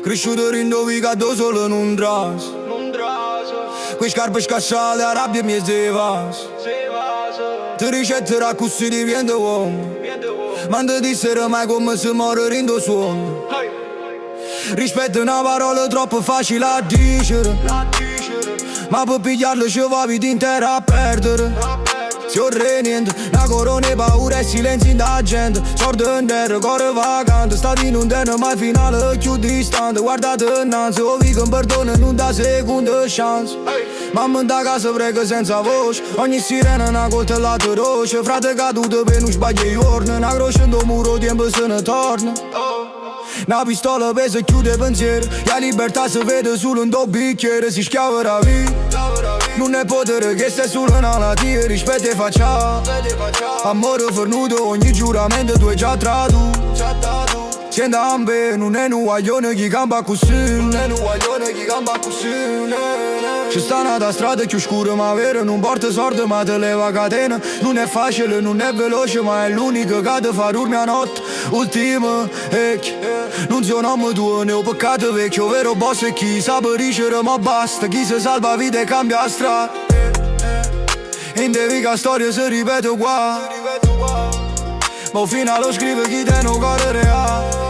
Cresciuto rindovicato solo in un tras. Quei scarpe scassate a rabbia mi se vas. Ti ricetterà così diventa uomo. Ma non ti dissero mai come si muore in tuo suono. Rispetto è una parola troppo facile a dicere, ma per pigliarlo ci va vita intera a perdere. Si orre niente, la corona e paura e silenzio da gente. Sordo in terra, cuore vacante. Stati in un terno ma il finale più distante. Guardate innanzi, o vi che perdono non da seconda chance. Mamma da casa prega senza voce. Ogni sirena è una coltellata roce. Frate caduto per non sbagliare i giorni. Una croce in muro, tempo se ne torna. Una pistola pesa e chiude pensiero. La libertà si vede solo in tuo bicchiere. Si schiava la vita. Non è potere che stai solo una malattia. Rispetto e faccia. Amore fornuto, ogni giuramento tu hai già tradotto. Senti a me, non è un guaglione chi campa così. Non è un guaglione chi campa così. Ci sta una strada più scura ma vera. Non porta sorte ma te leva catena. Non è facile, non è veloce ma è l'unico che ti fa dormire a notte. Ultima, non sono uomo tuo, ne ho peccato vecchio. Vero boss è chi sa per ricere ma basta. Chi si salva vita e cambia strada. In devica storia si ripete qua. Ma al finale lo scrive chi te non corre reale.